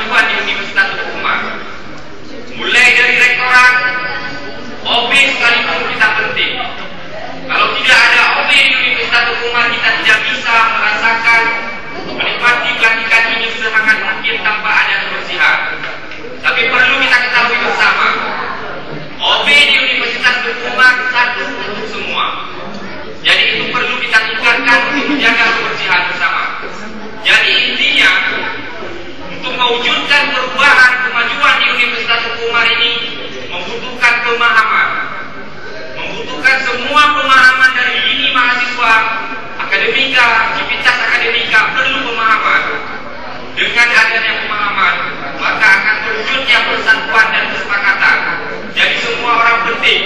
kemajuan di Universitas Umar. Mulai dari rektorat, OB sekalipun kita penting. Kalau tidak ada OB di Universitas Umar, kita tidak bisa merasakan menikmati pelantikan ini sehangat mungkin tanpa ada kebersihan. Tapi perlu kita ketahui bersama, OB di Universitas Umar satu untuk semua. Jadi itu perlu kita tingkatkan untuk menjaga kebersihan bersama. Jadi intinya, untuk mewujudkan perubahan kemajuan di Universitas Umar ini membutuhkan pemahaman, membutuhkan semua pemahaman dari lini mahasiswa, akademika, civitas akademika perlu pemahaman. Dengan adanya pemahaman, maka akan terwujudnya persatuan dan kesepakatan. Jadi semua orang penting.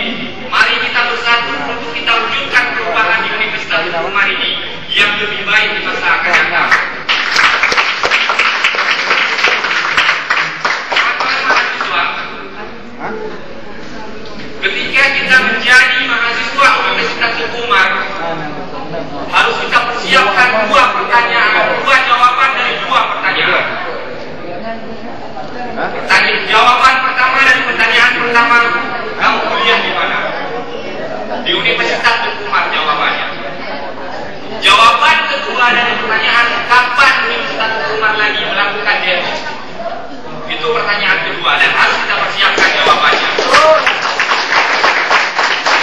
Mari kita bersatu untuk kita wujudkan perubahan di Universitas Umar ini yang lebih baik di masa akan datang. Ketika kita menjadi mahasiswa Universitas Umar, harus kita persiapkan dua pertanyaan, dua jawaban dari dua pertanyaan. Jawaban pertama dari pertanyaan pertama, kamu kuliah di mana? Di Universitas Umar jawabannya. Jawaban kedua dari pertanyaan, kapan Universitas Umar lagi melakukan demo? Itu pertanyaan kedua dan harus kita persiapkan jawabannya.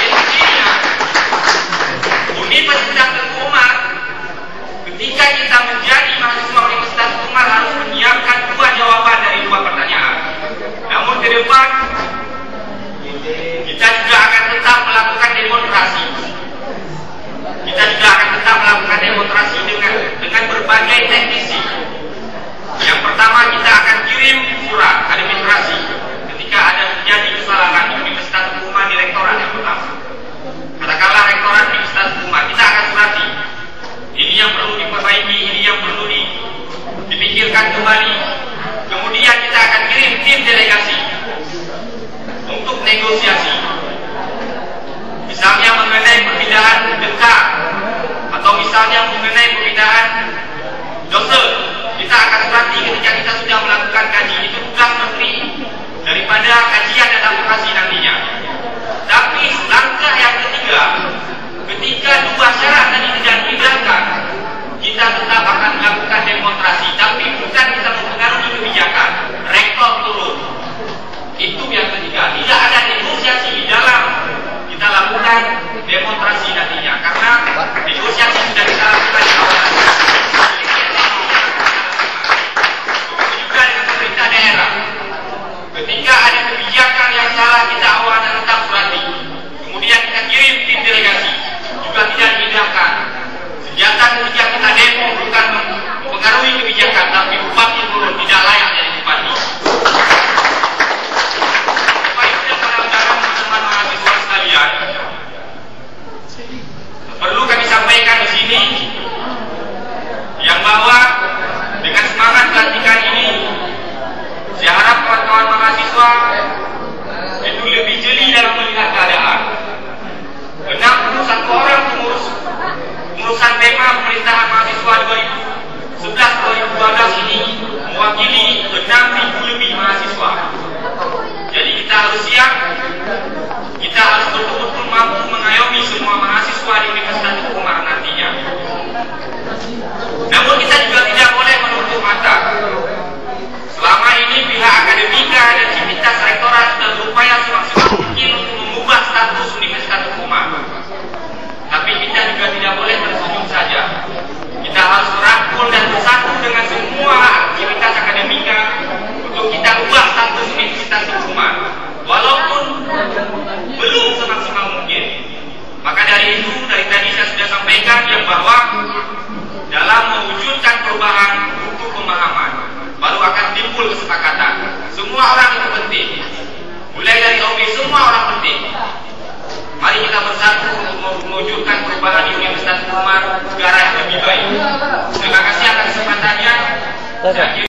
Intinya, Universitas Umar, ketika kita menjadi mahasiswa Universitas Umar harus menyiapkan dua jawaban dari dua pertanyaan. Namun ke depan, kita juga akan tetap melakukan demonstrasi. Kita juga akan tetap melakukan demonstrasi dengan berbagai teknisi. Yang pertama, kita akan kirim surat administrasi ketika ada terjadi kesalahan di Universitas Umar di rektorat yang pertama. Katakanlah rektorat Universitas Umar, kita akan surati. Ini yang perlu diperbaiki, ini yang perlu dipikirkan kembali. Kemudian kita akan kirim tim delegasi untuk negosiasi. Misalnya mengenai perpindahan dekat atau misalnya mengenai perpindahan dosen, kita akan surati ketika kita sudah melakukan kaji. Itu tugas menteri daripada kajian dan advokasi nantinya. Tapi langkah yang ketiga, ketika dua syarat tadi tidak dihindarkan, kita tetap akan melakukan demonstrasi. Tapi bukan kita mempengaruhi kebijakan. Rektor turun. Itu yang ketiga. Tidak ada negosiasi di dalam kita lakukan demonstrasi nantinya. Karena negosiasi sudah kita lakukan di awal. Begitu juga dengan pemerintah daerah. Ketika ada kebijakan yang salah, kita awal dan tetap surati. Kemudian kita kirim tim delegasi. Juga tidak dihindarkan. Senjata ketika kita demo bukan mempengaruhi kebijakan, tapi bupati turun tidak layak dari bupati. Perlu kami sampaikan di sini yang bahwa dengan semangat pelantikan ini, saya harap kawan-kawan mahasiswa itu lebih jeli dalam melihat keadaan. 61 orang pengurus urusan BEMA pemerintahan mahasiswa 2011-2012 ini mewakili 6.000 lebih mahasiswa. Jadi kita harus siap, kita harus betul-betul mampu mengayomi semua mahasiswa di Universitas Umar nantinya. Namun kita juga tidak boleh menutup mata. Selama ini pihak akademika dan civitas rektorat sudah berupaya semaksimal mungkin untuk mengubah status Universitas Umar. Tapi kita juga tidak boleh tersenyum saja. Kita harus merangkul dan bersatu dengan semua aktivitas akademika untuk kita ubah status Universitas Umar. Walaupun belum semaksimal mungkin. Maka dari itu, dari tadi saya sudah sampaikan yang bahwa dalam mewujudkan perubahan butuh pemahaman, baru akan timbul kesepakatan. Semua orang itu penting. Mulai dari OB, semua orang penting. Mari kita bersatu untuk mewujudkan perubahan di Universitas Umar ke arah yang lebih baik. Terima kasih atas kesempatannya.